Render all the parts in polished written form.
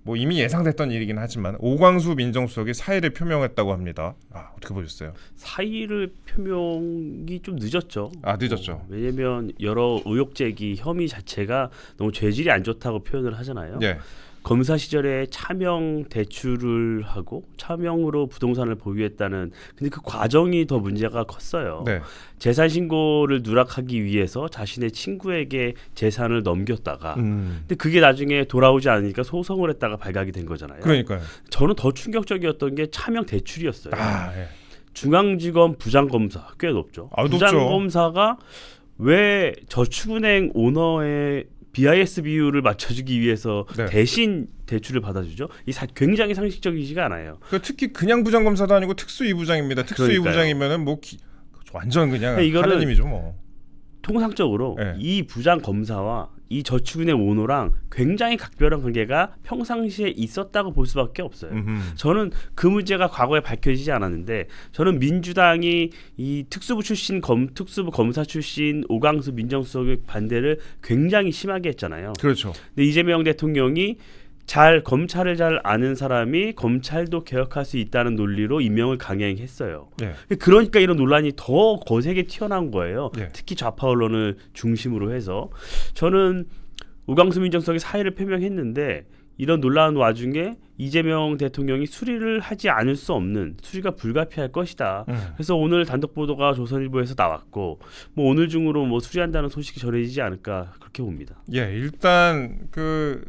뭐 이미 예상됐던 일이긴 하지만 오광수 민정수석이 사의를 표명했다고 합니다. 어떻게 보셨어요? 사의를 표명이 좀 늦었죠. 늦었죠. 왜냐하면 여러 의혹 제기 혐의 자체가 너무 죄질이 안 좋다고 표현을 하잖아요. 예. 검사 시절에 차명 대출을 하고 차명으로 부동산을 보유했다는 근데 그 과정이 더 문제가 컸어요. 네. 재산 신고를 누락하기 위해서 자신의 친구에게 재산을 넘겼다가 근데 그게 나중에 돌아오지 않으니까 소송을 했다가 발각이 된 거잖아요. 그러니까요. 저는 더 충격적이었던 게 차명 대출이었어요. 예. 중앙지검 부장검사 꽤 높죠. 부장검사가 왜 저축은행 오너의 BIS 비율을 맞춰주기 위해서 네. 대신 대출을 받아주죠. 굉장히 상식적이지가 않아요. 특히 그냥 부장검사도 아니고 특수 2부장입니다. 특수 2부장이면은 뭐 완전 그냥 하느님이죠 뭐. 통상적으로 네. 이 부장검사와 이 저축은행 오너랑 굉장히 각별한 관계가 평상시에 있었다고 볼 수밖에 없어요. 저는 그 문제가 과거에 밝혀지지 않았는데 저는 민주당이 이 특수부 검사 출신 오광수 민정수석의 반대를 굉장히 심하게 했잖아요. 그렇죠. 근데 이재명 대통령이 검찰을 잘 아는 사람이 검찰도 개혁할 수 있다는 논리로 임명을 강행했어요. 네. 그러니까 이런 논란이 더 거세게 튀어나온 거예요. 네. 특히 좌파 언론을 중심으로 해서 저는 오광수 민정수석이 사의를 표명했는데 이런 논란 와중에 이재명 대통령이 수리를 하지 않을 수 없는 수리가 불가피할 것이다. 그래서 오늘 단독 보도가 조선일보에서 나왔고 뭐 오늘 중으로 뭐 수리한다는 소식이 전해지지 않을까 그렇게 봅니다. 예, 일단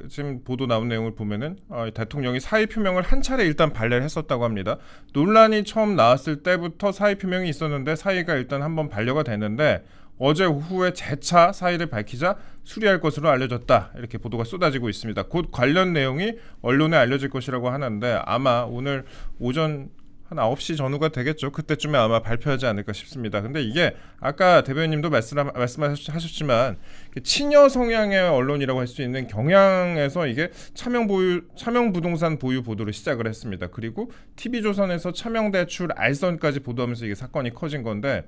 지금 보도 나온 내용을 보면은 대통령이 사의 표명을 한 차례 일단 발례를 했었다고 합니다. 논란이 처음 나왔을 때부터 사의 표명이 있었는데 사의가 일단 한번 반려가 됐는데 어제 오후에 재차 사의를 밝히자 수리할 것으로 알려졌다. 이렇게 보도가 쏟아지고 있습니다. 곧 관련 내용이 언론에 알려질 것이라고 하는데 아마 오늘 오전 한 9시 전후가 되겠죠. 그때쯤에 아마 발표하지 않을까 싶습니다. 근데 이게 아까 대변인님도 말씀하셨지만 친여 성향의 언론이라고 할 수 있는 경향에서 이게 차명 부동산 보유 보도를 시작을 했습니다. 그리고 TV조선에서 차명 대출 알선까지 보도하면서 이게 사건이 커진 건데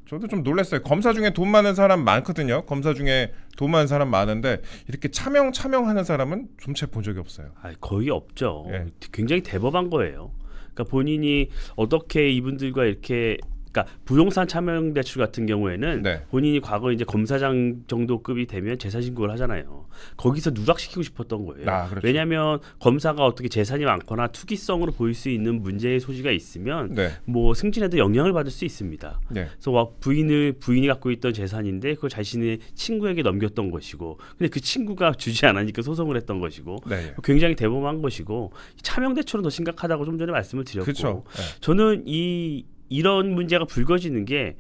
저도 좀 놀랐어요. 검사 중에 돈 많은 사람 많거든요. 검사 중에 돈 많은 사람 많은데 이렇게 차명하는 사람은 좀채 본 적이 없어요. 거의 없죠. 예. 굉장히 대범한 거예요. 그러니까 본인이 어떻게 이분들과 이렇게 그러니까 부동산 차명 대출 같은 경우에는 네. 본인이 과거 이제 검사장 정도급이 되면 재산 신고를 하잖아요. 거기서 누락시키고 싶었던 거예요. 그렇죠. 왜냐하면 검사가 어떻게 재산이 많거나 투기성으로 보일 수 있는 문제의 소지가 있으면 네. 뭐 승진에도 영향을 받을 수 있습니다. 네. 그래서 부인이 갖고 있던 재산인데 그걸 자신의 친구에게 넘겼던 것이고, 근데 그 친구가 주지 않으니까 소송을 했던 것이고, 네. 굉장히 대범한 것이고 차명 대출은 더 심각하다고 좀 전에 말씀을 드렸고, 그렇죠. 네. 저는 이런 문제가 불거지는 게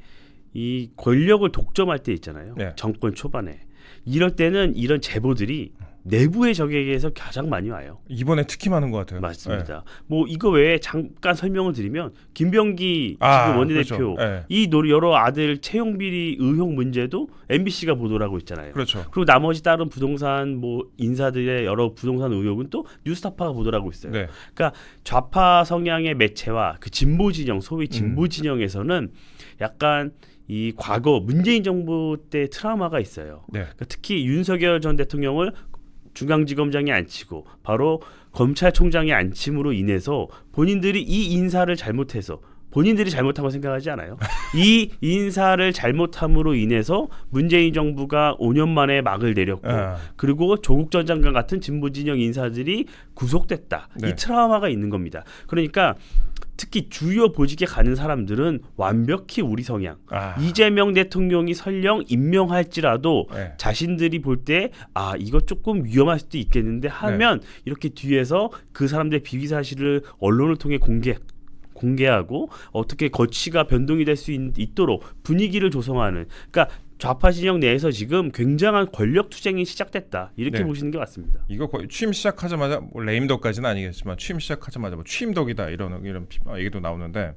이 권력을 독점할 때 있잖아요. 네. 정권 초반에 이럴 때는 이런 제보들이 내부의 적에게서 가장 많이 와요. 이번에 특히 많은 것 같아요. 맞습니다. 네. 뭐 이거 외에 잠깐 설명을 드리면 김병기 지금 원내대표 그렇죠. 이 여러 아들 채용 비리 의혹 문제도 MBC가 보도를 하고 있잖아요. 그렇죠. 그리고 나머지 다른 부동산 뭐 인사들의 여러 부동산 의혹은 또 뉴스타파가 보도를 하고 있어요. 네. 그러니까 좌파 성향의 매체와 그 진보 진영, 소위 진보 진영에서는 약간 이 과거 문재인 정부 때 트라우마가 있어요. 네. 그러니까 특히 윤석열 전 대통령을 중앙지검장이 앉히고 바로 검찰총장이 앉힘으로 인해서 본인들이 이 인사를 잘못해서 본인들이 잘못한 거 생각하지 않아요? 이 인사를 잘못함으로 인해서 문재인 정부가 5년 만에 막을 내렸고 그리고 조국 전 장관 같은 진보진영 인사들이 구속됐다. 네. 이 트라우마가 있는 겁니다. 그러니까 특히 주요 보직에 가는 사람들은 완벽히 우리 성향. 이재명 대통령이 설령 임명할지라도 네. 자신들이 볼 때 이거 조금 위험할 수도 있겠는데 하면 이렇게 뒤에서 그 사람들의 비위 사실을 언론을 통해 공개하고 어떻게 거취가 변동이 될 수 있도록 분위기를 조성하는, 그러니까 좌파 진영 내에서 지금 굉장한 권력 투쟁이 시작됐다 이렇게 네. 보시는 게 맞습니다. 이거 거의 취임 시작하자마자 뭐 레임덕까지는 아니겠지만 취임 시작하자마자 뭐 취임덕이다 이런 얘기도 나오는데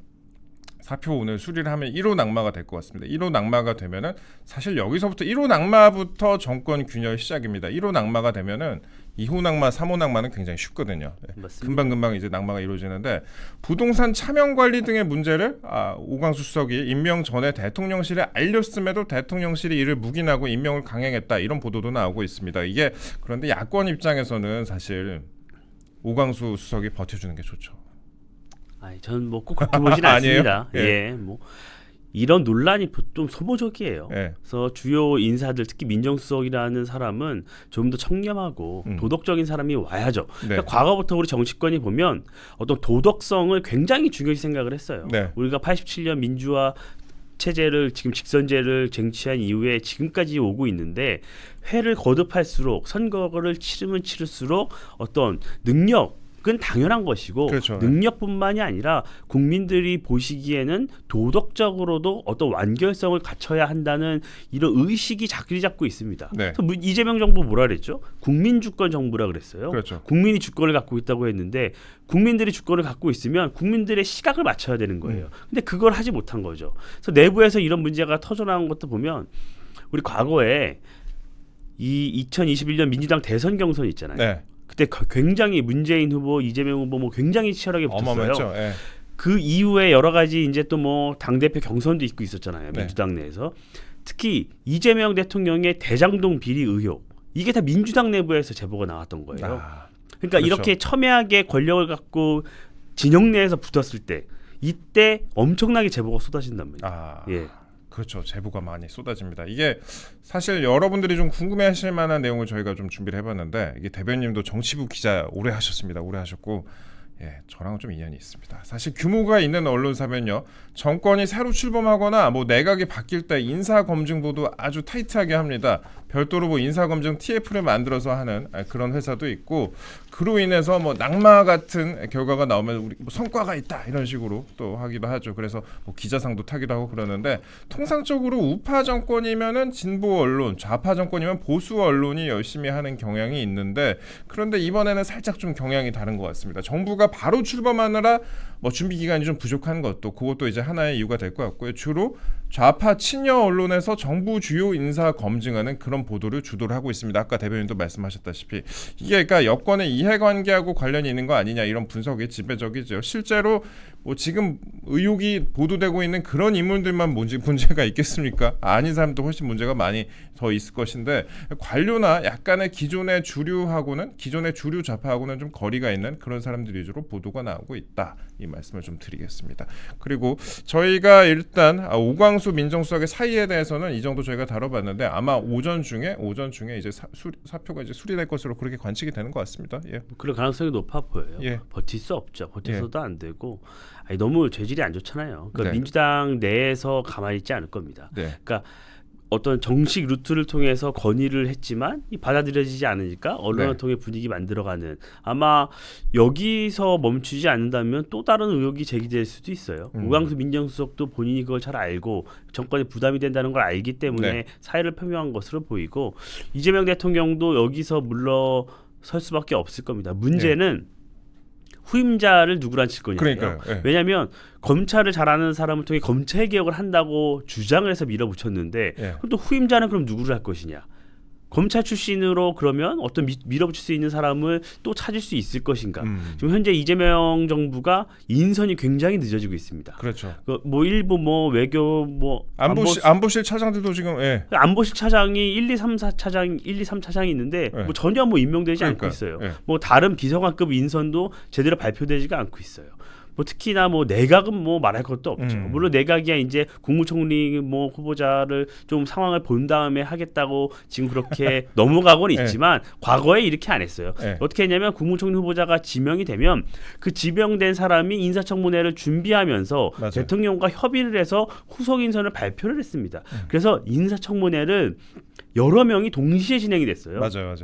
사표 오늘 수리를 하면 1호 낙마가 될 것 같습니다. 1호 낙마가 되면은 사실 여기서부터 1호 낙마부터 정권 균열 시작입니다. 1호 낙마가 되면은 2호 낙마, 3호 낙마는 굉장히 쉽거든요. 금방금방 이제 낙마가 이루어지는데 부동산 차명 관리 등의 문제를 오광수 수석이 임명 전에 대통령실에 알렸음에도 대통령실이 이를 묵인하고 임명을 강행했다 이런 보도도 나오고 있습니다. 이게 그런데 야권 입장에서는 사실 오광수 수석이 버텨주는 게 좋죠. 아니, 저는 뭐 꼭 그렇게 보진 않습니다. 예, 뭐 이런 논란이 좀 소모적이에요. 예. 그래서 주요 인사들, 특히 민정수석이라는 사람은 좀 더 청렴하고 도덕적인 사람이 와야죠. 네. 그러니까 과거부터 우리 정치권이 보면 어떤 도덕성을 굉장히 중요시 생각을 했어요. 네. 우리가 87년 민주화 체제를 지금 직선제를 쟁취한 이후에 지금까지 오고 있는데 회를 거듭할수록 선거를 치르면 치를수록 어떤 능력은 당연한 것이고 그렇죠. 능력뿐만이 아니라 국민들이 보시기에는 도덕적으로도 어떤 완결성을 갖춰야 한다는 이런 의식이 자리 잡고 있습니다. 네. 그래서 이재명 정부 뭐라 그랬죠? 국민 주권 정부라 그랬어요. 그렇죠. 국민이 주권을 갖고 있다고 했는데 국민들이 주권을 갖고 있으면 국민들의 시각을 맞춰야 되는 거예요. 근데 그걸 하지 못한 거죠. 그래서 내부에서 이런 문제가 터져나온 것도 보면 우리 과거에 이 2021년 민주당 대선 경선 있잖아요. 네. 그때 굉장히 문재인 후보, 이재명 후보 뭐 굉장히 치열하게 붙었어요. 어마어마했죠. 예. 그 이후에 여러 가지 이제 또 뭐 당대표 경선도 있고 있었잖아요. 네. 민주당 내에서. 특히 이재명 대통령의 대장동 비리 의혹. 이게 다 민주당 내부에서 제보가 나왔던 거예요. 그러니까 그렇죠. 이렇게 첨예하게 권력을 갖고 진영 내에서 붙었을 때 이때 엄청나게 제보가 쏟아진단 말이에요. 예. 그렇죠. 제보가 많이 쏟아집니다. 이게 사실 여러분들이 좀 궁금해하실 만한 내용을 저희가 좀 준비를 해봤는데 이게 대변님도 정치부 기자 오래 하셨습니다. 오래 하셨고 예, 저랑은 좀 인연이 있습니다. 사실 규모가 있는 언론사면요, 정권이 새로 출범하거나 뭐 내각이 바뀔 때 인사 검증보도 아주 타이트하게 합니다. 별도로 뭐 인사 검증 TF를 만들어서 하는 그런 회사도 있고, 그로 인해서 뭐 낙마 같은 결과가 나오면 우리 뭐 성과가 있다 이런 식으로 또 하기도 하죠. 그래서 뭐 기자상도 타기도 하고 그러는데, 통상적으로 우파 정권이면은 진보 언론, 좌파 정권이면 보수 언론이 열심히 하는 경향이 있는데, 그런데 이번에는 살짝 좀 경향이 다른 것 같습니다. 정부가 바로 출범하느라 뭐 준비 기간이 좀 부족한 것도 그것도 이제 하나의 이유가 될 것 같고요. 주로 좌파 친여 언론에서 정부 주요 인사 검증하는 그런 보도를 주도를 하고 있습니다. 아까 대변인도 말씀하셨다시피 이게 그러니까 여권의 이해관계하고 관련이 있는 거 아니냐 이런 분석이 지배적이죠. 실제로 뭐 지금 의혹이 보도되고 있는 그런 인물들만 문제가 있겠습니까? 아닌 사람도 훨씬 문제가 많이 더 있을 것인데, 관료나 약간의 기존의 주류하고는 기존의 주류 좌파하고는 좀 거리가 있는 그런 사람들 위주로 보도가 나오고 있다, 이 말씀을 좀 드리겠습니다. 그리고 저희가 일단 오광수 민정수석의 사의에 대해서는 이 정도 저희가 다뤄봤는데, 아마 오전 중에 이제 사표가 이제 수리될 것으로 그렇게 관측이 되는 것 같습니다. 예. 그럴 가능성이 높아 보여요. 예. 버틸 수 없죠. 버텨서도 예. 안 되고, 아니, 너무 죄질이 안 좋잖아요. 그러니까 네. 민주당 내에서 가만히 있지 않을 겁니다. 네. 그러니까 어떤 정식 루트를 통해서 건의를 했지만 받아들여지지 않으니까 언론을 네. 통해 분위기 만들어가는, 아마 여기서 멈추지 않는다면 또 다른 의혹이 제기될 수도 있어요. 오광수 민정수석도 본인이 그걸 잘 알고 정권에 부담이 된다는 걸 알기 때문에 네. 사의를 표명한 것으로 보이고, 이재명 대통령도 여기서 물러설 수밖에 없을 겁니다. 문제는 후임자를 누구로 앉힐 거냐예요. 그러니까요. 예. 왜냐하면 검찰을 잘 아는 사람을 통해 검찰 개혁을 한다고 주장을 해서 밀어붙였는데, 예. 그럼 또 후임자는 그럼 누구를 할 것이냐? 검찰 출신으로 그러면 어떤 밀어붙일 수 있는 사람을 또 찾을 수 있을 것인가? 지금 현재 이재명 정부가 인선이 굉장히 늦어지고 있습니다. 그렇죠. 뭐 일부 뭐 외교 뭐 안보실 차장들도 지금 안보실 차장이 1, 2, 3, 4 차장, 1, 2, 3 차장이 있는데 네. 뭐 전혀 뭐 임명되지 그러니까, 않고 있어요. 네. 뭐 다른 비서관급 인선도 제대로 발표되지가 않고 있어요. 뭐 특히나 뭐 내각은 뭐 말할 것도 없죠. 물론 내각이야 이제 국무총리 뭐 후보자를 좀 상황을 본 다음에 하겠다고 지금 그렇게 넘어가고는 있지만 과거에 이렇게 안 했어요. 어떻게 했냐면 국무총리 후보자가 지명이 되면 그 지명된 사람이 인사청문회를 준비하면서 맞아요. 대통령과 협의를 해서 후속 인선을 발표를 했습니다. 그래서 인사청문회를 여러 명이 동시에 진행이 됐어요. 맞아요.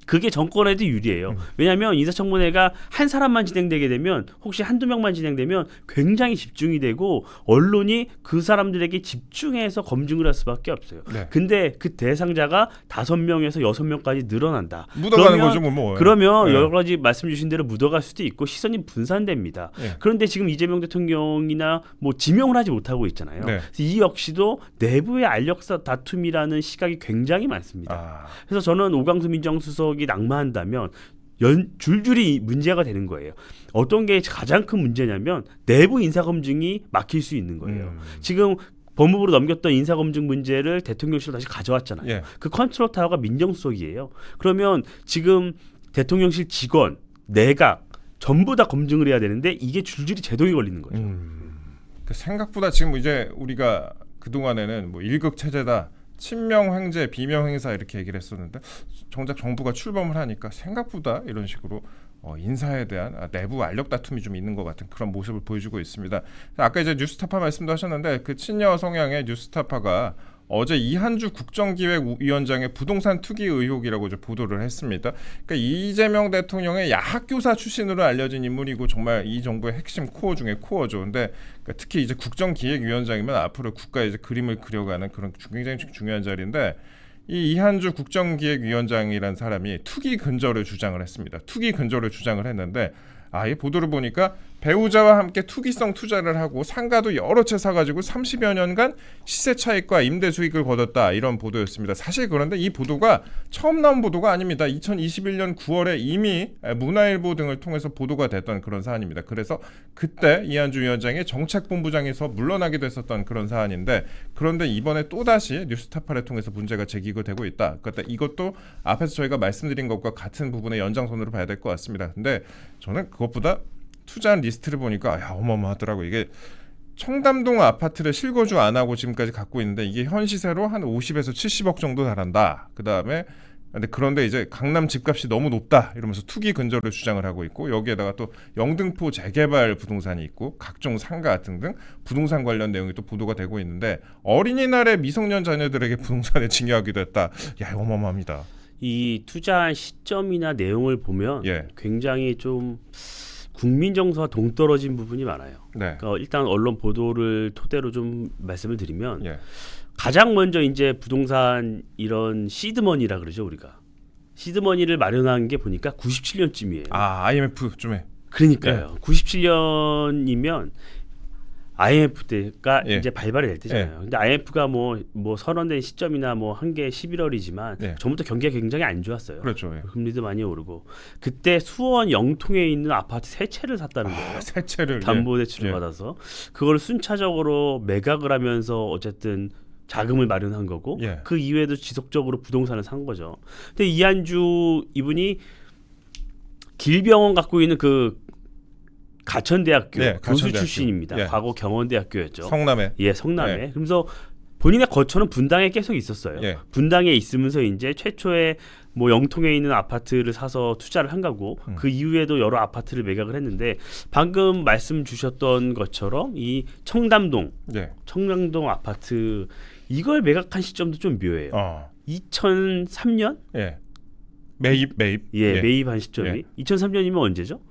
그게 정권에도 유리해요. 왜냐하면 인사청문회가 한 사람만 진행되게 되면, 혹시 한두 명만 진행되면 굉장히 집중이 되고 언론이 그 사람들에게 집중해서 검증을 할 수밖에 없어요. 네. 근데 그 대상자가 5명에서 6명까지 늘어난다. 묻어가는 거죠, 뭐. 그러면 네. 여러 가지 말씀 주신 대로 묻어갈 수도 있고 시선이 분산됩니다. 네. 그런데 지금 이재명 대통령이나 뭐 지명을 하지 못하고 있잖아요. 네. 그래서 이 역시도 내부의 알력사 다툼이라는 시각이 굉장히 많습니다. 그래서 저는 오광수 민정수석이 낙마한다면 줄줄이 문제가 되는 거예요. 어떤 게 가장 큰 문제냐면 내부 인사검증이 막힐 수 있는 거예요. 지금 법무부로 넘겼던 인사검증 문제를 대통령실로 다시 가져왔잖아요. 예. 그 컨트롤 타워가 민정수석이에요. 그러면 지금 대통령실 직원, 내각 전부 다 검증을 해야 되는데 이게 줄줄이 제동이 걸리는 거죠. 그 생각보다 지금 이제 우리가 그 동안에는 뭐 일극 체제다, 친명 횡재, 비명 행사 이렇게 얘기를 했었는데 정작 정부가 출범을 하니까 생각보다 이런 식으로 인사에 대한 내부 알력 다툼이 좀 있는 것 같은 그런 모습을 보여주고 있습니다. 아까 이제 뉴스타파 말씀도 하셨는데 그 친여 성향의 뉴스타파가 어제 이한주 국정기획위원장의 부동산 투기 의혹이라고 이제 보도를 했습니다. 그러니까 이재명 대통령의 야학교사 출신으로 알려진 인물이고 정말 이 정부의 핵심 코어 중에 코어죠. 근데 그러니까 특히 이제 국정기획위원장이면 앞으로 국가의 이제 그림을 그려가는 그런 굉장히 중요한 자리인데 이 이한주 국정기획위원장이라는 사람이 투기 근저를 주장을 했습니다. 투기 근저를 주장을 했는데 이 보도를 보니까 배우자와 함께 투기성 투자를 하고 상가도 여러 채 사가지고 30여 년간 시세 차익과 임대 수익을 거뒀다 이런 보도였습니다. 사실 그런데 이 보도가 처음 나온 보도가 아닙니다. 2021년 9월에 이미 문화일보 등을 통해서 보도가 됐던 그런 사안입니다. 그래서 그때 이한주 위원장이 정책본부장에서 물러나기도 했었던 그런 사안인데 그런데 이번에 또다시 뉴스타파를 통해서 문제가 제기가 되고 있다. 그러니까 이것도 앞에서 저희가 말씀드린 것과 같은 부분의 연장선으로 봐야 될 것 같습니다. 근데 저는 그것보다 투자한 리스트를 보니까 어마어마하더라고요. 이게 청담동 아파트를 실거주 안 하고 지금까지 갖고 있는데 이게 현 시세로 한 50에서 70억 정도 달한다. 그다음에 그런데 이제 강남 집값이 너무 높다 이러면서 투기 근저를 주장을 하고 있고 여기에다가 또 영등포 재개발 부동산이 있고 각종 상가 등등 부동산 관련 내용이 또 보도가 되고 있는데 어린이날에 미성년 자녀들에게 부동산에 증여하기도 했다. 어마어마합니다. 이 투자한 시점이나 내용을 보면 굉장히 좀 국민 정서와 동떨어진 부분이 많아요. 그러니까 일단 언론 보도를 토대로 좀 말씀을 드리면 가장 먼저 이제 부동산 이런 시드머니라 그러죠 우리가 시드머니를 마련한 게 보니까 97년쯤이에요. IMF쯤에. 그러니까요. 97년이면 IMF 때가 이제 발발이 될 때잖아요. 근데 IMF가 뭐 선언된 시점이나 뭐 한 게 11월이지만 전부터 경기가 굉장히 안 좋았어요. 그렇죠. 금리도 많이 오르고 그때 수원 영통에 있는 아파트 3채를 샀다는 거예요. 3채를 담보대출을 받아서 그걸 순차적으로 매각을 하면서 어쨌든 자금을 마련한 거고 그 이외에도 지속적으로 부동산을 산 거죠. 근데 이한주 이분이 길병원 갖고 있는 그 가천대학교 교수 출신입니다. 과거 경원대학교였죠. 성남에. 성남에. 그러면서 본인의 거처는 분당에 계속 있었어요. 분당에 있으면서 이제 최초에 뭐 영통에 있는 아파트를 사서 투자를 한 거고 그 이후에도 여러 아파트를 매각을 했는데 방금 말씀 주셨던 것처럼 이 청담동 아파트 이걸 매각한 시점도 좀 묘해요. 2003년? 매입한 시점이 2003년이면 언제죠?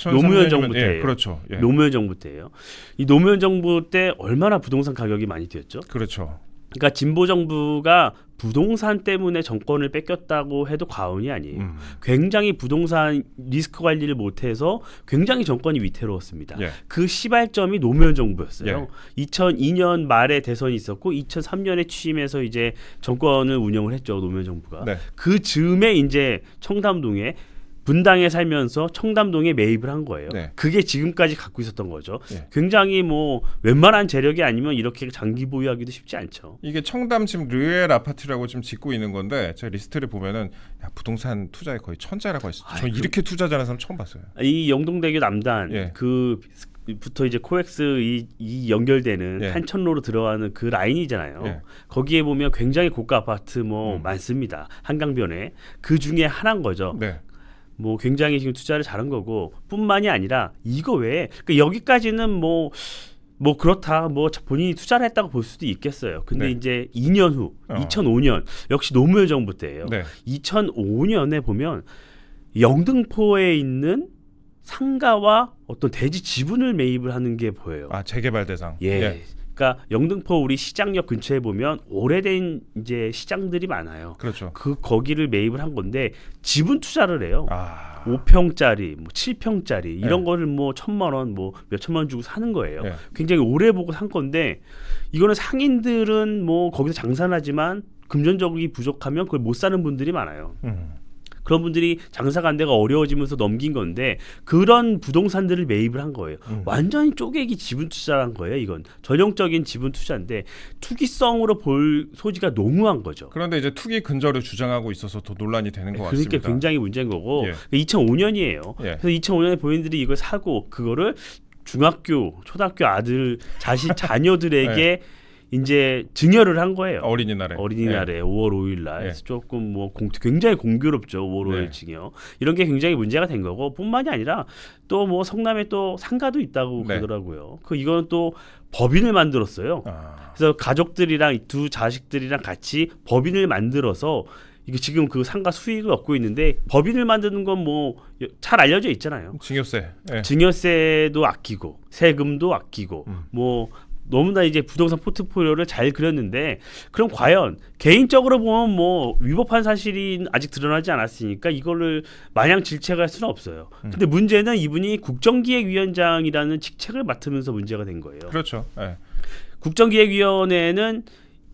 노무현 정부 때예요. 그렇죠. 노무현 정부 때예요. 이 노무현 정부 때 얼마나 부동산 가격이 많이 뛰었죠? 그렇죠. 그러니까 진보 정부가 부동산 때문에 정권을 뺏겼다고 해도 과언이 아니에요. 굉장히 부동산 리스크 관리를 못해서 굉장히 정권이 위태로웠습니다. 그 시발점이 노무현 정부였어요. 2002년 말에 대선이 있었고 2003년에 취임해서 이제 정권을 운영을 했죠. 노무현 정부가. 그 즈음에 이제 청담동에 분당에 살면서 청담동에 매입을 한 거예요. 그게 지금까지 갖고 있었던 거죠. 굉장히 뭐 웬만한 재력이 아니면 이렇게 장기 보유하기도 쉽지 않죠. 이게 청담 지금 르엘 아파트라고 지금 짓고 있는 건데 제가 리스트를 보면은 부동산 투자에 거의 천재라고 했어요. 저 이렇게 투자 잘하는 사람 처음 봤어요. 이 영동대교 남단 부터 이제 코엑스 이 연결되는 탄천로로 들어가는 그 라인이잖아요. 거기에 보면 굉장히 고가 아파트 뭐 많습니다. 한강변에 그 중에 하나인 거죠. 뭐 굉장히 지금 투자를 잘한 거고 뿐만이 아니라 이거 외에 그러니까 여기까지는 뭐 그렇다 뭐 본인이 투자를 했다고 볼 수도 있겠어요. 근데 이제 2년 후 2005년 역시 노무현 정부 때예요. 2005년에 보면 영등포에 있는 상가와 어떤 대지 지분을 매입을 하는 게 보여요. 재개발 대상. 그러니까 영등포 우리 시장역 근처에 보면 오래된 이제 시장들이 많아요. 그렇죠. 거기를 매입을 한 건데 지분 투자를 해요. 5평짜리, 뭐 7평짜리 이런 거를 뭐 1,000만 원, 뭐 몇천만 원 주고 사는 거예요. 굉장히 오래 보고 산 건데 이거는 상인들은 뭐 거기서 장사하지만 금전적이 부족하면 그걸 못 사는 분들이 많아요. 그런 분들이 장사가 안 되고 어려워지면서 넘긴 건데 그런 부동산들을 매입을 한 거예요. 완전히 쪼개기 지분 투자한 거예요. 이건 전형적인 지분 투자인데 투기성으로 볼 소지가 농후한 거죠. 그런데 이제 투기 근저를 주장하고 있어서 더 논란이 되는 것 그러니까 같습니다. 굉장히 문제인 거고 예. 2005년이에요. 예. 그래서 2005년에 본인들이 이걸 사고 그거를 중학교, 초등학교 아들, 자녀들에게 이제 증여를 한 거예요. 어린이날에. 어린이날에 5월 5일 날. 예. 그래서 조금 뭐 굉장히 공교롭죠. 5월 5일 네. 증여. 이런 게 굉장히 문제가 된 거고 뿐만이 아니라 또 뭐 성남에 또 상가도 있다고 네. 그러더라고요. 이거는 또 법인을 만들었어요. 그래서 가족들이랑 두 자식들이랑 같이 법인을 만들어서 이게 지금 그 상가 수익을 얻고 있는데 법인을 만드는 건 뭐 잘 알려져 있잖아요. 증여세. 예. 증여세도 아끼고 세금도 아끼고 뭐 너무나 이제 부동산 포트폴리오를 잘 그렸는데 그럼 과연 개인적으로 보면 뭐 위법한 사실이 아직 드러나지 않았으니까 이거를 마냥 질책할 수는 없어요. 근데 문제는 이분이 국정기획위원장이라는 직책을 맡으면서 문제가 된 거예요. 그렇죠. 예. 국정기획위원회는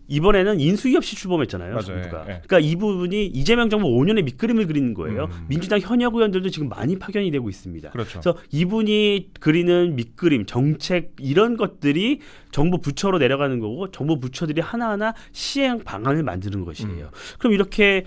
이번에는 인수위 없이 출범했잖아요. 맞아요. 정부가. 예. 그러니까 이 부분이 이재명 정부 5년의 밑그림을 그리는 거예요. 민주당 현역 의원들도 지금 많이 파견이 되고 있습니다. 그렇죠. 그래서 이분이 그리는 밑그림, 정책 이런 것들이 정부 부처로 내려가는 거고 정부 부처들이 하나하나 시행 방안을 만드는 것이에요. 그럼 이렇게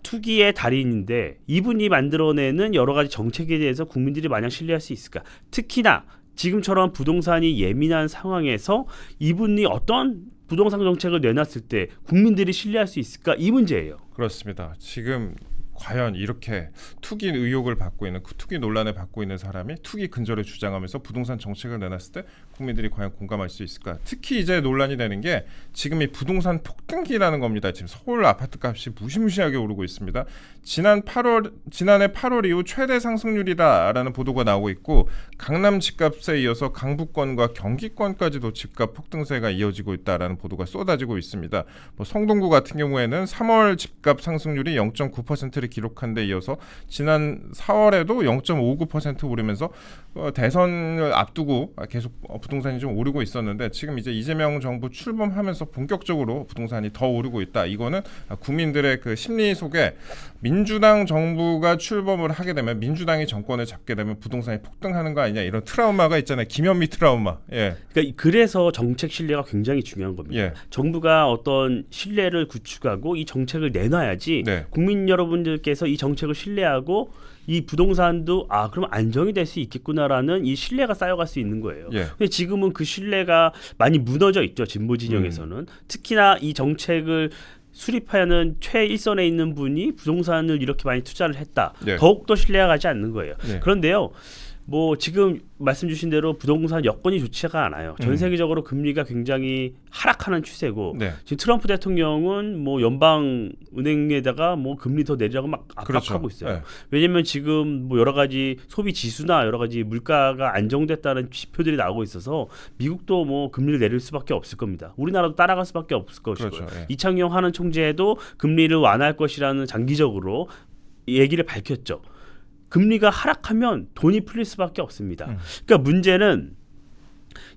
투기의 달인인데 이분이 만들어내는 여러 가지 정책에 대해서 국민들이 마냥 신뢰할 수 있을까? 특히나 지금처럼 부동산이 예민한 상황에서 이분이 어떤 부동산 정책을 내놨을 때 국민들이 신뢰할 수 있을까? 이 문제예요. 그렇습니다. 지금 과연 이렇게 투기 의혹을 받고 있는 투기 논란을 받고 있는 사람이 투기 근절을 주장하면서 부동산 정책을 내놨을 때 국민들이 과연 공감할 수 있을까? 특히 이제 논란이 되는 게 지금 이 부동산 폭등기라는 겁니다. 지금 서울 아파트 값이 무시무시하게 오르고 있습니다. 지난해 8월 이후 최대 상승률이다라는 보도가 나오고 있고 강남 집값에 이어서 강북권과 경기권까지도 집값 폭등세가 이어지고 있다라는 보도가 쏟아지고 있습니다. 뭐 성동구 같은 경우에는 3월 집값 상승률이 0.9%를 기록한 데 이어서 지난 4월에도 0.59% 오르면서 대선을 앞두고 계속 부동산이 좀 오르고 있었는데 지금 이제 이재명 정부 출범하면서 본격적으로 부동산이 더 오르고 있다. 이거는 국민들의 그 심리 속에 민주당 정부가 출범을 하게 되면 민주당이 정권을 잡게 되면 부동산이 폭등하는 거 아니냐 이런 트라우마가 있잖아요. 김현미 트라우마. 예. 그러니까 그래서 정책 신뢰가 굉장히 중요한 겁니다. 예. 정부가 어떤 신뢰를 구축하고 이 정책을 내놔야지 네. 국민 여러분들께서 이 정책을 신뢰하고 이 부동산도 그럼 안정이 될 수 있겠구나라는 이 신뢰가 쌓여갈 수 있는 거예요. 예. 근데 지금은 그 신뢰가 많이 무너져 있죠. 진보 진영에서는. 특히나 이 정책을 수립하는 최일선에 있는 분이 부동산을 이렇게 많이 투자를 했다. 예. 더욱더 신뢰가 가지 않는 거예요. 예. 그런데요. 뭐 지금 말씀 주신 대로 부동산 여건이 좋지가 않아요. 전 세계적으로 금리가 굉장히 하락하는 추세고 네. 지금 트럼프 대통령은 뭐 연방 은행에다가 뭐 금리 더 내리라고 막 압박하고 그렇죠. 있어요. 네. 왜냐하면 지금 뭐 여러 가지 소비 지수나 여러 가지 물가가 안정됐다는 지표들이 나오고 있어서 미국도 뭐 금리를 내릴 수밖에 없을 겁니다. 우리나라도 따라갈 수밖에 없을 것이고요. 그렇죠. 예. 이창용 하는 총재도 금리를 완화할 것이라는 장기적으로 얘기를 밝혔죠. 금리가 하락하면 돈이 풀릴 수밖에 없습니다. 그러니까 문제는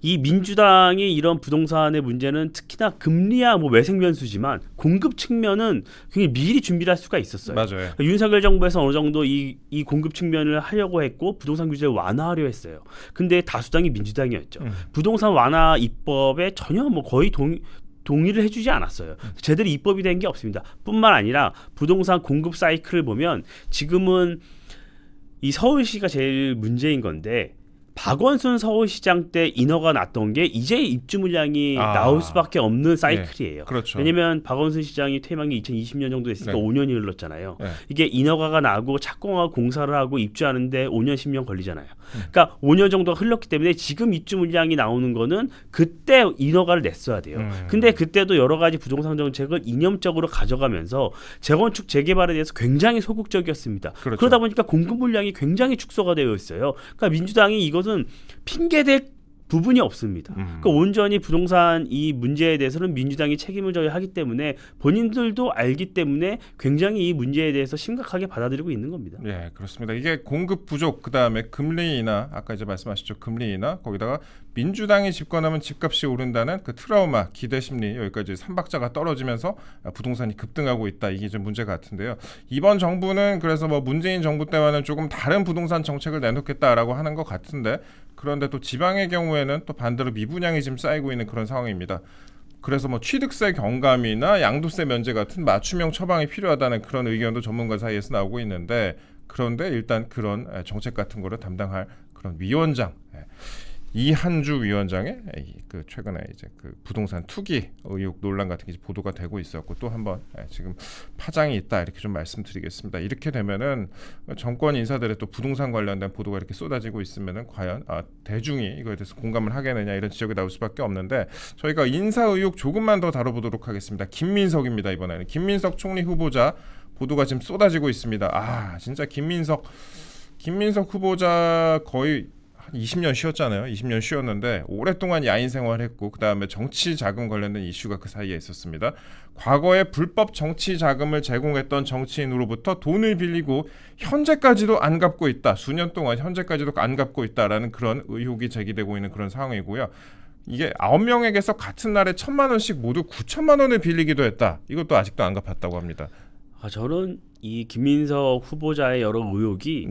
이 민주당이 이런 부동산의 문제는 특히나 금리야 뭐 외생 변수지만 공급 측면은 굉장히 미리 준비를 할 수가 있었어요. 맞아요. 그러니까 윤석열 정부에서 어느 정도 이 공급 측면을 하려고 했고 부동산 규제를 완화하려 했어요. 근데 다수당이 민주당이었죠. 부동산 완화 입법에 전혀 뭐 거의 동의를 해주지 않았어요. 제대로 입법이 된 게 없습니다. 뿐만 아니라 부동산 공급 사이클을 보면 지금은 이 서울시가 제일 문제인 건데 박원순 서울시장 때 인허가 났던 게 이제 입주 물량이 나올 수밖에 없는 사이클이에요. 네. 그렇죠. 왜냐하면 박원순 시장이 퇴임한 게 2020년 정도 됐으니까 네. 5년이 흘렀잖아요. 네. 이게 인허가가 나고 착공하고 공사를 하고 입주하는데 5년 10년 걸리잖아요. 그러니까 5년 정도가 흘렀기 때문에 지금 입주 물량이 나오는 거는 그때 인허가를 냈어야 돼요. 근데 그때도 여러 가지 부동산 정책을 이념적으로 가져가면서 재건축 재개발에 대해서 굉장히 소극적이었습니다. 그렇죠. 그러다 보니까 공급 물량이 굉장히 축소가 되어 있어요. 그러니까 민주당이 이것은 핑계댈 부분이 없습니다. 그러니까 온전히 부동산 이 문제에 대해서는 민주당이 책임을 져야 하기 때문에 본인들도 알기 때문에 굉장히 이 문제에 대해서 심각하게 받아들이고 있는 겁니다. 예, 그렇습니다. 이게 공급 부족, 그다음에 금리 인하, 아까 이제 말씀하셨죠. 금리 인하, 거기다가 민주당이 집권하면 집값이 오른다는 그 트라우마, 기대 심리 여기까지 삼박자가 떨어지면서 부동산이 급등하고 있다. 이게 좀 문제 같은데요. 이번 정부는 그래서 뭐 문재인 정부 때와는 조금 다른 부동산 정책을 내놓겠다라고 하는 것 같은데 그런데 또 지방의 경우에는 또 반대로 미분양이 지금 쌓이고 있는 그런 상황입니다. 그래서 뭐 취득세 경감이나 양도세 면제 같은 맞춤형 처방이 필요하다는 그런 의견도 전문가 사이에서 나오고 있는데 그런데 일단 그런 정책 같은 거를 담당할 그런 위원장 이한주 위원장의 그 최근에 이제 그 부동산 투기 의혹 논란 같은 게 보도가 되고 있었고 또 한번 지금 파장이 있다 이렇게 좀 말씀드리겠습니다. 이렇게 되면은 정권 인사들의 또 부동산 관련된 보도가 이렇게 쏟아지고 있으면은 과연 대중이 이거에 대해서 공감을 하겠느냐 이런 지적이 나올 수밖에 없는데 저희가 인사 의혹 조금만 더 다뤄보도록 하겠습니다. 김민석입니다. 이번에는 김민석 총리 후보자 보도가 지금 쏟아지고 있습니다. 진짜 김민석 후보자 거의 20년 쉬었잖아요. 20년 쉬었는데 오랫동안 야인 생활했고 그다음에 정치 자금 관련된 이슈가 그 사이에 있었습니다. 과거에 불법 정치 자금을 제공했던 정치인으로부터 돈을 빌리고 현재까지도 안 갚고 있다. 수년 동안 현재까지도 안 갚고 있다라는 그런 의혹이 제기되고 있는 그런 상황이고요. 이게 9명에게서 같은 날에 1,000만 원씩 모두 9천만 원을 빌리기도 했다. 이것도 아직도 안 갚았다고 합니다. 저는 이 김민석 후보자의 여러 의혹이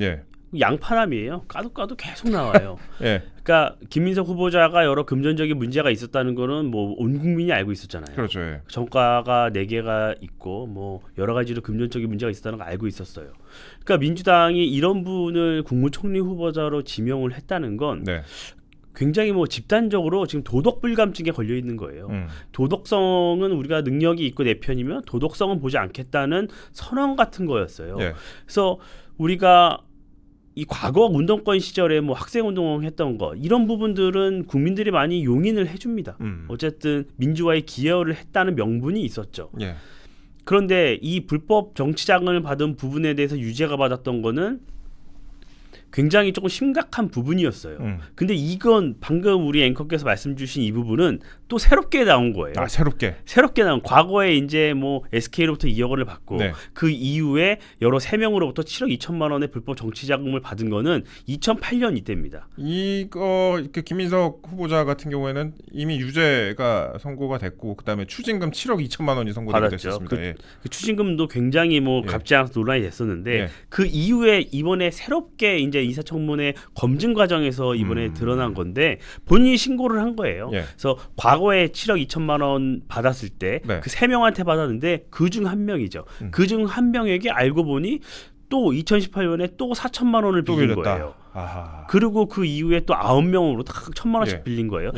양파람이에요. 까도 계속 나와요. 그러니까 김민석 후보자가 여러 금전적인 문제가 있었다는 거는 뭐 온 국민이 알고 있었잖아요. 그렇죠. 정가가 4개가 있고 뭐 여러 가지로 금전적인 문제가 있었다는 걸 알고 있었어요. 그러니까 민주당이 이런 분을 국무총리 후보자로 지명을 했다는 건 굉장히 뭐 집단적으로 지금 도덕 불감증에 걸려 있는 거예요. 도덕성은 우리가 능력이 있고 내 편이면 도덕성은 보지 않겠다는 선언 같은 거였어요. 그래서 우리가 이 과거 운동권 시절에 뭐 학생운동 했던 거 이런 부분들은 국민들이 많이 용인을 해줍니다. 어쨌든 민주화에 기여를 했다는 명분이 있었죠. 그런데 이 불법 정치자금을 받은 부분에 대해서 유죄가 받았던 거는 굉장히 조금 심각한 부분이었어요. 근데 이건 방금 우리 앵커께서 말씀 주신 이 부분은 또 새롭게 나온 거예요. 새롭게 나온 과거에 이제 뭐 SK로부터 2억 원을 받고 그 이후에 여러 3명으로부터 7억 2천만 원의 불법 정치 자금을 받은 거는 2008년 이때입니다. 이거 김민석 후보자 같은 경우에는 이미 유죄가 선고가 됐고 그다음에 추징금 7억 2천만 원이 선고가 됐었습니다. 그 추징금도 굉장히 뭐 갚지 않아서 논란이 됐었는데 그 이후에 이번에 새롭게 이제 인사청문회 검증 과정에서 이번에 드러난 건데 본인이 신고를 한 거예요. 그래서 과거에 7억 2천만 원 받았을 때 그 3명한테 받았는데 그중 한 명이죠. 그중 한 명에게 알고 보니 또 2018년에 또 4천만 원을 빌린 거예요. 그리고 그 이후에 또 9명으로 딱 1,000만 원씩 빌린 거예요.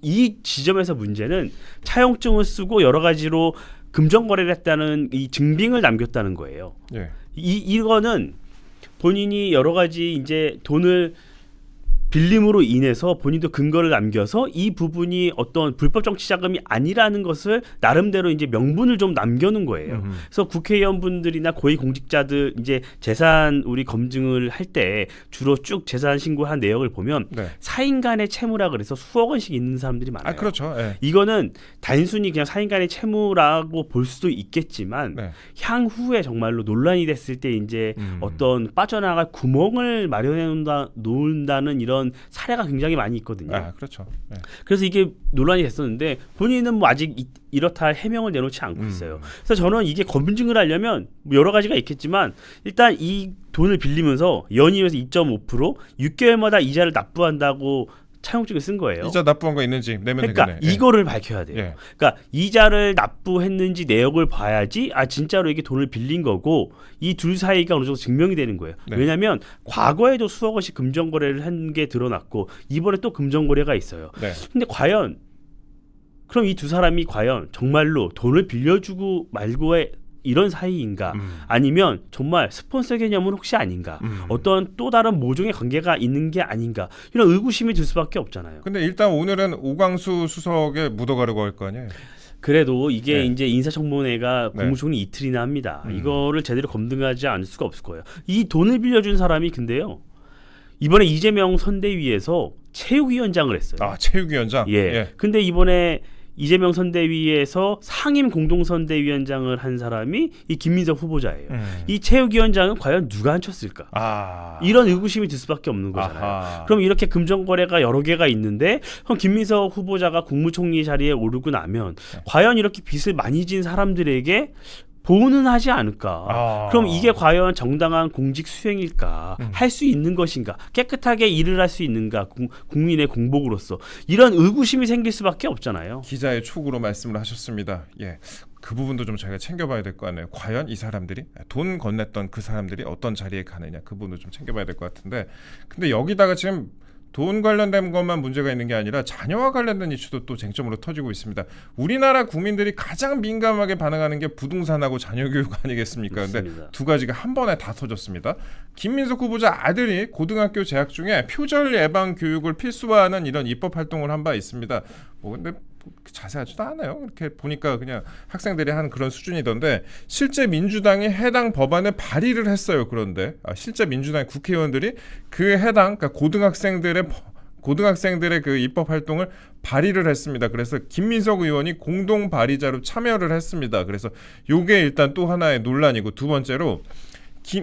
이 지점에서 문제는 차용증을 쓰고 여러 가지로 금전 거래를 했다는 이 증빙을 남겼다는 거예요. 이거는 본인이 여러 가지 이제 돈을 빌림으로 인해서 본인도 근거를 남겨서 이 부분이 어떤 불법 정치 자금이 아니라는 것을 나름대로 이제 명분을 좀 남겨놓은 거예요. 그래서 국회의원분들이나 고위공직자들 이제 재산 우리 검증을 할 때 주로 쭉 재산 신고한 내역을 보면 사인간의 채무라 그래서 수억 원씩 있는 사람들이 많아요. 그렇죠. 이거는 단순히 그냥 사인간의 채무라고 볼 수도 있겠지만 향후에 정말로 논란이 됐을 때 이제 어떤 빠져나갈 구멍을 마련해 놓는다는 이런 사례가 굉장히 많이 있거든요. 그렇죠. 그래서 이게 논란이 됐었는데 본인은 뭐 아직 이렇다 할 해명을 내놓지 않고 있어요. 그래서 저는 이게 검증을 하려면 뭐 여러 가지가 있겠지만 일단 이 돈을 빌리면서 연이어서 2.5% 6개월마다 이자를 납부한다고 차용증을 쓴 거예요. 이자 납부한 거 있는지 내면 그러니까 되겠네. 이거를 밝혀야 돼요. 그러니까 이자를 납부했는지 내역을 봐야지 진짜로 이게 돈을 빌린 거고 이 둘 사이가 어느 정도 증명이 되는 거예요. 왜냐하면 과거에도 수억 원씩 금전 거래를 한 게 드러났고 이번에 또 금전 거래가 있어요. 근데 과연 그럼 이 두 사람이 과연 정말로 돈을 빌려주고 말고의 이런 사이인가 아니면 정말 스폰서 개념은 혹시 아닌가 어떤 또 다른 모종의 관계가 있는 게 아닌가 이런 의구심이 들 수밖에 없잖아요. 근데 일단 오늘은 오광수 수석에 묻어가려고 할 거 아니에요. 그래도 이게 이제 인사청문회가 국무총리 이틀이나 합니다. 이거를 제대로 검증하지 않을 수가 없을 거예요. 이 돈을 빌려준 사람이 근데요 이번에 이재명 선대위에서 체육위원장을 했어요. 체육위원장? 근데 이번에 이재명 선대위에서 상임 공동선대위원장을 한 사람이 이 김민석 후보자예요. 이 체육위원장은 과연 누가 앉혔을까? 이런 의구심이 들 수밖에 없는 거잖아요. 아하. 그럼 이렇게 금전거래가 여러 개가 있는데 그럼 김민석 후보자가 국무총리 자리에 오르고 나면 과연 이렇게 빚을 많이 진 사람들에게 보호는 하지 않을까? 그럼 이게 과연 정당한 공직 수행일까? 할 수 있는 것인가? 깨끗하게 일을 할 수 있는가? 국민의 공복으로서 이런 의구심이 생길 수밖에 없잖아요. 기자의 촉으로 말씀을 하셨습니다. 예, 그 부분도 좀 저희가 챙겨봐야 될 거 아니에요. 과연 이 사람들이 돈 건넸던 그 사람들이 어떤 자리에 가느냐 그 부분도 좀 챙겨봐야 될 것 같은데, 근데 여기다가 지금 돈 관련된 것만 문제가 있는 게 아니라 자녀와 관련된 이슈도 또 쟁점으로 터지고 있습니다. 우리나라 국민들이 가장 민감하게 반응하는 게 부동산하고 자녀 교육 아니겠습니까? 근데 두 가지가 한 번에 다 터졌습니다. 김민석 후보자 아들이 고등학교 재학 중에 표절 예방 교육을 필수화하는 이런 입법 활동을 한 바 있습니다. 근데 자세하지도 않아요. 이렇게 보니까 그냥 학생들이 한 그런 수준이던데, 실제 민주당이 해당 법안을 발의를 했어요. 그런데 실제 민주당 국회의원들이 그 해당 그러니까 고등학생들의 그 입법 활동을 발의를 했습니다. 그래서 김민석 의원이 공동 발의자로 참여를 했습니다. 그래서 요게 일단 또 하나의 논란이고, 두 번째로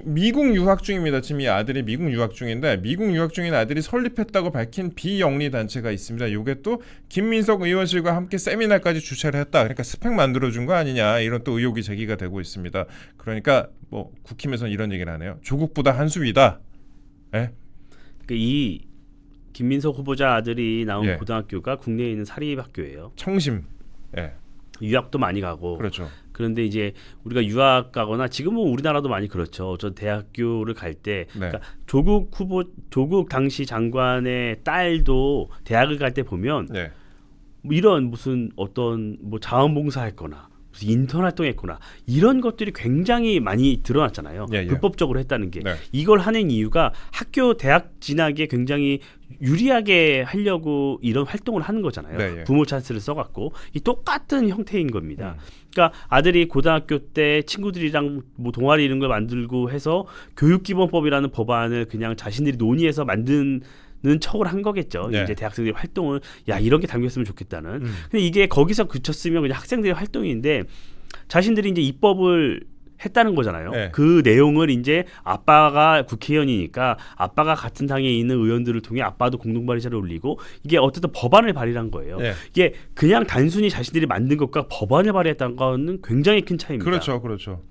미국 유학 중입니다. 지금 이 아들이 미국 유학 중인데, 미국 유학 중인 아들이 설립했다고 밝힌 비영리 단체가 있습니다. 이게 또 김민석 의원실과 함께 세미나까지 주최를 했다. 그러니까 스펙 만들어준 거 아니냐, 이런 또 의혹이 제기가 되고 있습니다. 그러니까 뭐 국힘에서는 이런 얘기를 하네요. 조국보다 한수위다. 예? 이 김민석 후보자 아들이 나온 예. 고등학교가 국내에 있는 사립학교예요. 청심. 예. 유학도 많이 가고. 그렇죠. 그런데 이제 우리가 유학 가거나 지금은 우리나라도 많이 그렇죠. 저 대학교를 갈 때 그러니까 조국 당시 장관의 딸도 대학을 갈 때 보면 네. 뭐 이런 무슨 어떤 뭐 자원봉사했거나 무슨 인턴 활동했거나 이런 것들이 굉장히 많이 드러났잖아요. 예, 예. 불법적으로 했다는 게. 네. 이걸 하는 이유가 학교 대학 진학에 굉장히 유리하게 하려고 이런 활동을 하는 거잖아요. 네, 예. 부모 찬스를 써갖고 이 똑같은 형태인 겁니다. 그러니까 아들이 고등학교 때 친구들이랑 뭐 동아리 이런 걸 만들고 해서 교육기본법이라는 법안을 그냥 자신들이 논의해서 만든 척을 한 거겠죠. 네. 이제 대학생들이 활동을 이런 게 담겼으면 좋겠다는. 근데 이게 거기서 그쳤으면 그냥 학생들의 활동인데 자신들이 이제 입법을 했다는 거잖아요. 네. 그 내용을 이제 아빠가 국회의원이니까 아빠가 같은 당에 있는 의원들을 통해 아빠도 공동발의자를 올리고 이게 어쨌든 법안을 발의한 거예요. 네. 이게 그냥 단순히 자신들이 만든 것과 법안을 발의했다는 거는 굉장히 큰 차이입니다. 그렇죠. 그렇죠.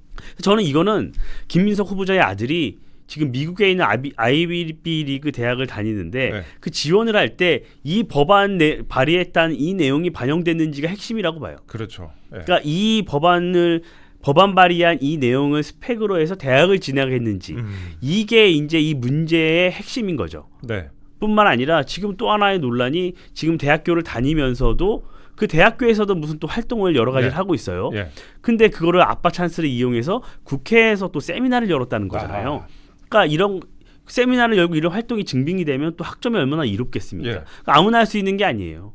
저는 이거는 김민석 후보자의 아들이 지금 미국에 있는 아이비 리그 대학을 다니는데 네. 그 지원을 할 때 이 법안 발의했다는 이 내용이 반영됐는지가 핵심이라고 봐요. 그렇죠. 네. 그러니까 이 법안 발의한 이 내용을 스펙으로 해서 대학을 진학했는지 이게 이제 이 문제의 핵심인 거죠. 네. 뿐만 아니라 지금 또 하나의 논란이 지금 대학교를 다니면서도 그 대학교에서도 무슨 또 활동을 여러 가지를 네. 하고 있어요. 예. 근데 그거를 아빠 찬스를 이용해서 국회에서 또 세미나를 열었다는 거잖아요. 아하. 그러니까 이런 세미나를 열고 이런 활동이 증빙이 되면 또 학점이 얼마나 이롭겠습니까? 예. 그러니까 아무나 할 수 있는 게 아니에요.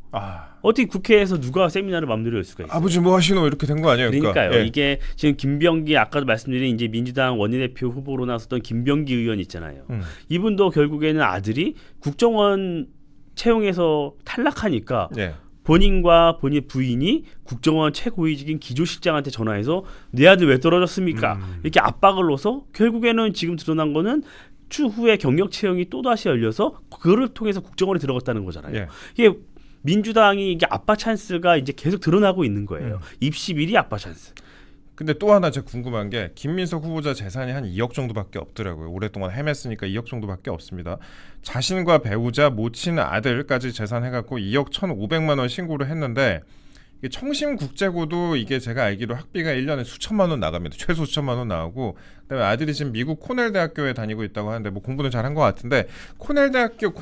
어떻게 국회에서 누가 세미나를 마음대로 열 수가 있어요? 아버지 뭐 하시노 이렇게 된 거 아니에요? 그러니까요. 예. 이게 지금 김병기 아까도 말씀드린 이제 민주당 원내대표 후보로 나섰던 김병기 의원 있잖아요. 이분도 결국에는 아들이 국정원 채용에서 탈락하니까 예. 본인과 본인 부인이 국정원 최고위직인 기조실장한테 전화해서 내 아들 왜 떨어졌습니까? 이렇게 압박을 넣어서 결국에는 지금 드러난 거는 추후에 경력 채용이 또다시 열려서 그를 통해서 국정원에 들어갔다는 거잖아요. 예. 이게 민주당이 이게 아빠 찬스가 이제 계속 드러나고 있는 거예요. 입시 비리 아빠 찬스. 근데 또 하나 제가 궁금한 게 김민석 후보자 재산이 한 2억 정도밖에 없더라고요. 오랫동안 헤맸으니까 2억 정도밖에 없습니다. 자신과 배우자, 모친 아들까지 재산해갖고 2억 1,500만 원 신고를 했는데, 이게 청심국제고도 이게 제가 알기로 학비가 1년에 수천만 원 나갑니다. 최소 수천만 원 나오고, 그다음에 아들이 지금 미국 코넬 대학교에 다니고 있다고 하는데 뭐 공부는 잘한 것 같은데 코넬 대학교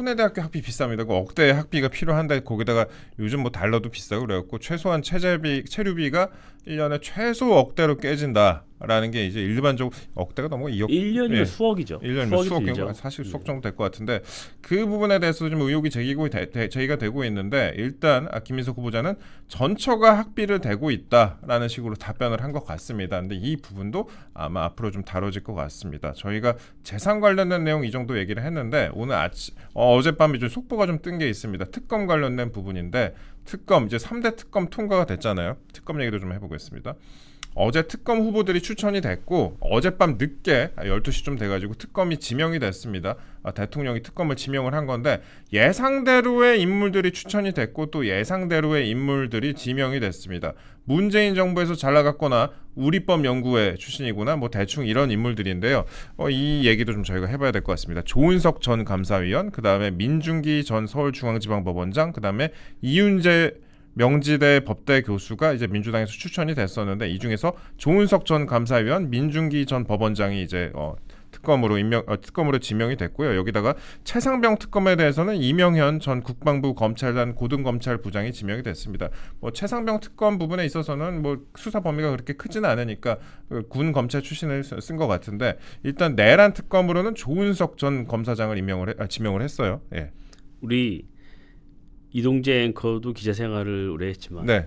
학비 비쌉니다. 그 억대의 학비가 필요한데 거기다가 요즘 뭐 달러도 비싸고 그래갖고 최소한 체류비가 1년에 최소 억대로 깨진다라는 게 이제 일반적으로 억대가 넘어 2억 1년이면 예. 수억이죠. 1년이면 수억이 들죠. 수억이고 사실 수억 정도 될 것 같은데 그 부분에 대해서 좀 의혹이 제기가 되고 있는데, 일단 김민석 후보자는 전처가 학비를 대고 있다라는 식으로 답변을 한 것 같습니다. 근데 이 부분도 아마 앞으로 좀 다뤄질 것 같습니다. 저희가 재산 관련된 내용 이 정도 얘기를 했는데 오늘 어젯밤에 좀 속보가 좀 뜬 게 있습니다. 특검 관련된 부분인데 특검 이제 3대 특검 통과가 됐잖아요. 특검 얘기도 좀 해보겠습니다. 어제 특검 후보들이 추천이 됐고 어젯밤 늦게 12시쯤 돼가지고 특검이 지명이 됐습니다. 대통령이 특검을 지명을 한 건데 예상대로의 인물들이 추천이 됐고 또 예상대로의 인물들이 지명이 됐습니다. 문재인 정부에서 잘 나갔거나 우리법 연구회 출신이거나 뭐 대충 이런 인물들인데요. 이 얘기도 좀 저희가 해봐야 될 것 같습니다. 조은석 전 감사위원, 그 다음에 민중기 전 서울중앙지방법원장, 그 다음에 이윤재 명지대 법대 교수가 이제 민주당에서 추천이 됐었는데 이 중에서 조은석 전 감사위원, 민중기 전 법원장이 이제 특검으로 지명이 됐고요. 여기다가 최상병 특검에 대해서는 이명현 전 국방부 검찰단 고등검찰부장이 지명이 됐습니다. 뭐 최상병 특검 부분에 있어서는 뭐 수사 범위가 그렇게 크지는 않으니까 군 검찰 출신을 쓴 것 같은데 일단 내란 특검으로는 조은석 전 검사장을 지명을 했어요. 예. 우리 이동재 앵커도 기자 생활을 오래 했지만 네.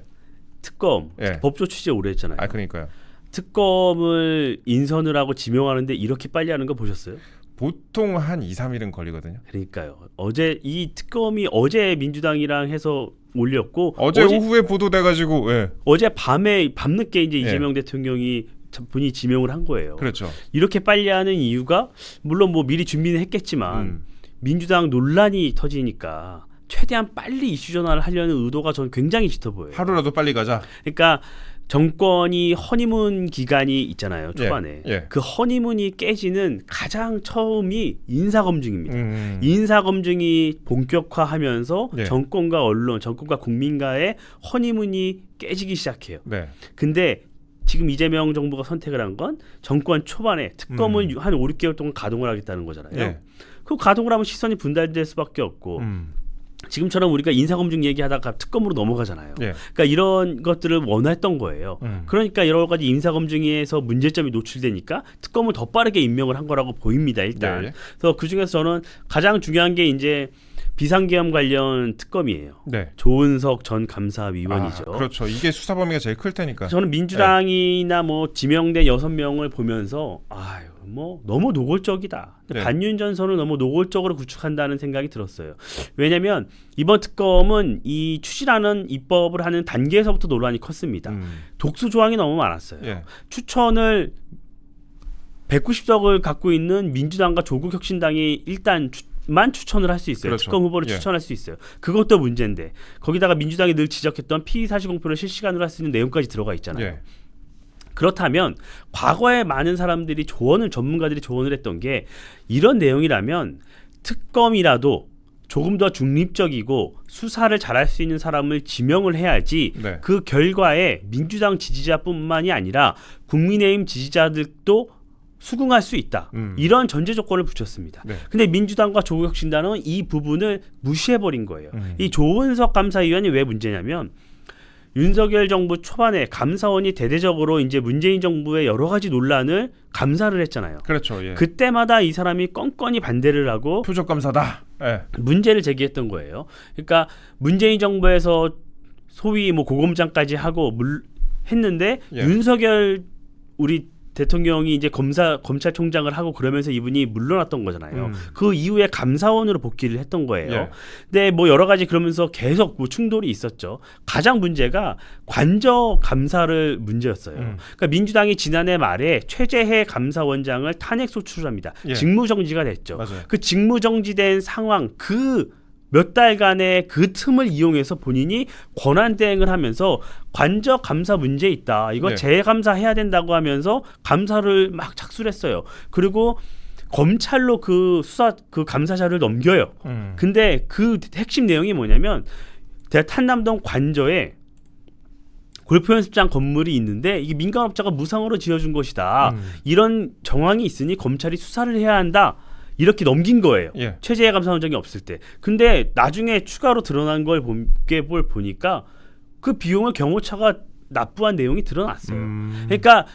특검, 예. 법조 취재 오래 했잖아요. 그러니까요. 특검을 인선을 하고 지명하는데 이렇게 빨리 하는 거 보셨어요? 보통 한 2, 3일은 걸리거든요. 그러니까요. 어제 이 특검이 어제 민주당이랑 해서 올렸고 어제 오후에 보도돼가지고 예. 어제 밤늦게 이제 예. 이재명 대통령이 본인이 지명을 한 거예요. 그렇죠. 이렇게 빨리 하는 이유가 물론 뭐 미리 준비는 했겠지만 민주당 논란이 터지니까 최대한 빨리 이슈 전환을 하려는 의도가 저는 굉장히 짙어 보여요. 하루라도 빨리 가자. 그러니까 정권이 허니문 기간이 있잖아요. 초반에. 예. 그 허니문이 깨지는 가장 처음이 인사검증입니다. 음. 인사검증이 본격화하면서 예. 정권과 언론, 정권과 국민과의 허니문이 깨지기 시작해요. 네. 근데 지금 이재명 정부가 선택을 한 건 정권 초반에 특검을 한 5, 6개월 동안 가동을 하겠다는 거잖아요. 예. 그 가동을 하면 시선이 분달될 수밖에 없고 지금처럼 우리가 인사검증 얘기하다가 특검으로 넘어가잖아요. 예. 그러니까 이런 것들을 원했던 거예요. 그러니까 여러 가지 인사검증에서 문제점이 노출되니까 특검을 더 빠르게 임명을 한 거라고 보입니다. 일단. 예. 그래서 그중에서 저는 가장 중요한 게 이제 비상계엄 관련 특검이에요. 네. 조은석 전 감사위원이죠. 그렇죠. 이게 수사 범위가 제일 클 테니까. 저는 민주당이나 뭐 지명된 6명을 보면서 뭐 너무 노골적이다. 네. 반윤 전선을 너무 노골적으로 구축한다는 생각이 들었어요. 왜냐하면 이번 특검은 이 추진하는 입법을 하는 단계에서부터 논란이 컸습니다. 독수 조항이 너무 많았어요. 예. 추천을 190석을 갖고 있는 민주당과 조국혁신당이 일단만 추천을 할 수 있어요. 그렇죠. 특검 후보를 예. 추천할 수 있어요. 그것도 문제인데 거기다가 민주당이 늘 지적했던 피의사실 공표를 실시간으로 할 수 있는 내용까지 들어가 있잖아요. 예. 그렇다면 과거에 많은 사람들이 전문가들이 조언을 했던 게 이런 내용이라면 특검이라도 조금 더 중립적이고 수사를 잘할 수 있는 사람을 지명을 해야지 네. 그 결과에 민주당 지지자뿐만이 아니라 국민의힘 지지자들도 수긍할 수 있다. 이런 전제 조건을 붙였습니다. 네. 근데 민주당과 조국혁신당은 이 부분을 무시해버린 거예요. 이 조은석 감사위원이 왜 문제냐면 윤석열 정부 초반에 감사원이 대대적으로 이제 문재인 정부의 여러 가지 논란을 감사를 했잖아요. 그렇죠. 예. 그때마다 이 사람이 건건이 반대를 하고 표적 감사다. 예. 문제를 제기했던 거예요. 그러니까 문재인 정부에서 소위 뭐 고검장까지 하고 했는데 예. 윤석열 우리 대통령이 이제 검찰총장을 하고 그러면서 이분이 물러났던 거잖아요. 그 이후에 감사원으로 복귀를 했던 거예요. 예. 근데 뭐 여러 가지 그러면서 계속 뭐 충돌이 있었죠. 가장 문제가 관저 감사를 문제였어요. 그러니까 민주당이 지난해 말에 최재해 감사원장을 탄핵 소추합니다. 예. 직무정지가 됐죠. 맞아요. 그 직무정지된 상황 몇 달간의 그 틈을 이용해서 본인이 권한대행을 하면서 관저 감사 문제 있다. 이거 네. 재감사해야 된다고 하면서 감사를 막 착수를 했어요. 그리고 검찰로 그 감사 자료를 넘겨요. 근데 그 핵심 내용이 뭐냐면 탄남동 관저에 골프 연습장 건물이 있는데 이게 민간업자가 무상으로 지어준 것이다. 이런 정황이 있으니 검찰이 수사를 해야 한다. 이렇게 넘긴 거예요. 예. 최재해 감사원장이 없을 때. 근데 나중에 추가로 드러난 걸 보니까 그 비용을 경호처가 납부한 내용이 드러났어요. 그러니까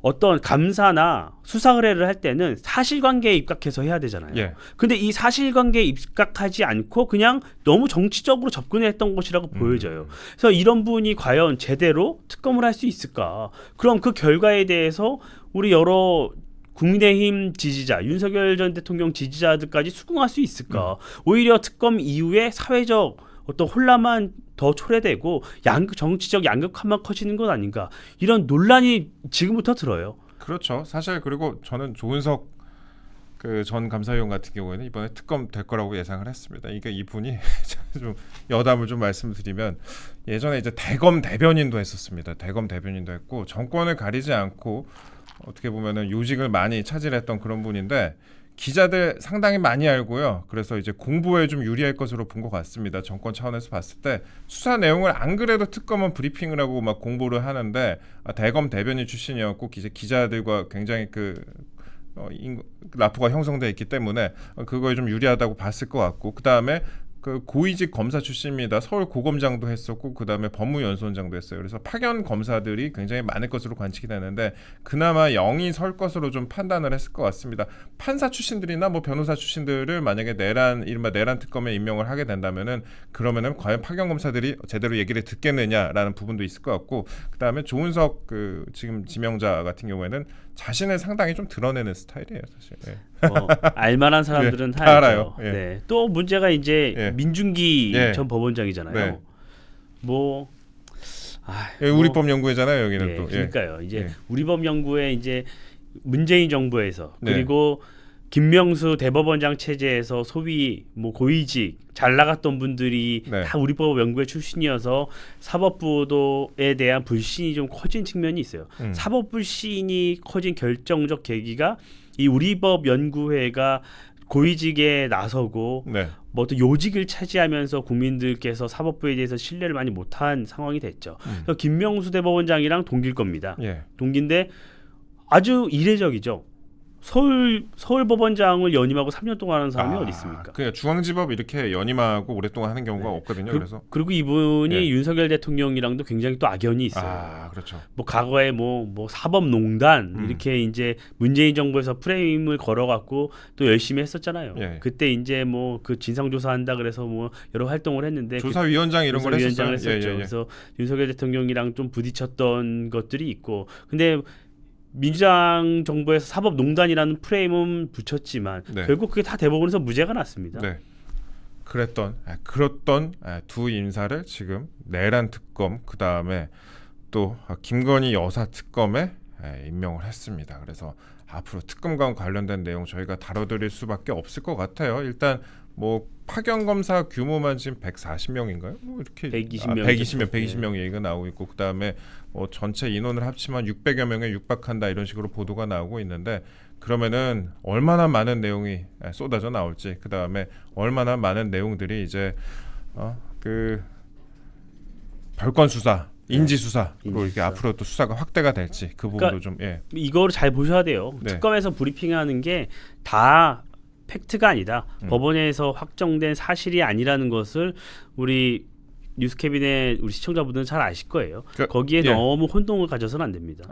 어떤 감사나 수사 의뢰를 할 때는 사실관계에 입각해서 해야 되잖아요. 예. 근데 이 사실관계에 입각하지 않고 그냥 너무 정치적으로 접근했던 것이라고 보여져요. 그래서 이런 분이 과연 제대로 특검을 할 수 있을까? 그럼 그 결과에 대해서 우리 여러 국민의힘 지지자, 윤석열 전 대통령 지지자들까지 수긍할 수 있을까? 오히려 특검 이후에 사회적 어떤 혼란만 더 초래되고 정치적 양극화만 커지는 것 아닌가 이런 논란이 지금부터 들어요. 그렇죠. 사실 그리고 저는 조은석 그 전 감사위원 같은 경우에는 이번에 특검 될 거라고 예상을 했습니다. 이게 이분이 좀 여담을 좀 말씀드리면 예전에 이제 대검 대변인도 했었습니다. 대검 대변인도 했고 정권을 가리지 않고 어떻게 보면은 요직을 많이 차지했던 그런 분인데 기자들 상당히 많이 알고요. 그래서 이제 공부에 좀 유리할 것으로 본 것 같습니다. 정권 차원에서 봤을 때 수사 내용을 안 그래도 특검은 브리핑을 하고 막 공부를 하는데 대검 대변인 출신이었고 기자들과 굉장히 라포가 형성돼 있기 때문에 그거에 좀 유리하다고 봤을 것 같고 그 다음에 그 고위직 검사 출신입니다. 서울 고검장도 했었고 그 다음에 법무연수원장도 했어요. 그래서 파견 검사들이 굉장히 많을 것으로 관측이 되는데 그나마 영이 설 것으로 좀 판단을 했을 것 같습니다. 판사 출신들이나 뭐 변호사 출신들을 만약에 이른바 내란 특검에 임명을 하게 된다면은 그러면은 과연 파견 검사들이 제대로 얘기를 듣겠느냐라는 부분도 있을 것 같고 그 다음에 조은석 그 지금 지명자 같은 경우에는 자신을 상당히 좀 드러내는 스타일이에요, 사실. 예. 알만한 사람들은 다 알죠. 알아요. 예. 네. 또 문제가 이제 예. 민중기 예. 전 법원장이잖아요. 네. 뭐 우리법 연구회잖아요, 여기는 예, 또. 그러니까요. 이제 예. 우리법 연구회 이제 문재인 정부에서 네. 그리고 김명수 대법원장 체제에서 소위 뭐 고위직 잘 나갔던 분들이 네. 다 우리법 연구회 출신이어서 사법부도에 대한 불신이 좀 커진 측면이 있어요. 사법 불신이 커진 결정적 계기가 이 우리법 연구회가 고위직에 나서고 네. 뭐 또 요직을 차지하면서 국민들께서 사법부에 대해서 신뢰를 많이 못한 상황이 됐죠. 그래서 김명수 대법원장이랑 동기일 겁니다. 예. 동기인데 아주 이례적이죠. 서울법원장을 연임하고 3년 동안 하는 사람이 어디 있습니까? 그냥 중앙지법 이렇게 연임하고 오랫동안 하는 경우가 없거든요. 그래서 그리고 이분이 예. 윤석열 대통령이랑도 굉장히 또 악연이 있어요. 그렇죠. 뭐 과거에 뭐 사법농단 이렇게 이제 문재인 정부에서 프레임을 걸어갖고 또 열심히 했었잖아요. 예. 그때 이제 뭐 그 진상조사한다 그래서 뭐 여러 활동을 했는데 조사위원장 이런 걸 했었어요. 했었죠. 그래서 윤석열 대통령이랑 좀 부딪혔던 것들이 있고, 근데 민주당 정부에서 사법농단이라는 프레임은 붙였지만 네. 결국 그게 다 대법원에서 무죄가 났습니다. 네. 그랬던 두 인사를 지금 내란 특검 그 다음에 또 김건희 여사 특검에 임명을 했습니다. 그래서 앞으로 특검과 관련된 내용 저희가 다뤄드릴 수밖에 없을 것 같아요. 일단 뭐 파견 검사 규모만 지금 140명인가요? 뭐 이렇게 120명 얘기가 나오고 있고 그 다음에 뭐 전체 인원을 합치면 600여 명에 육박한다 이런 식으로 보도가 나오고 있는데 그러면은 얼마나 많은 내용이 쏟아져 나올지 그 다음에 얼마나 많은 내용들이 이제 그 별건 수사, 인지 수사로 이렇게 앞으로 또 수사가 확대가 될지 그 부분도 좀 이거를 잘 보셔야 돼요. 네. 특검에서 브리핑하는 게 다 팩트가 아니다. 법원에서 확정된 사실이 아니라는 것을 우리 뉴스캐빈의 우리 시청자분들은 잘 아실 거예요. 거기에 너무 혼동을 가져서는 안 됩니다.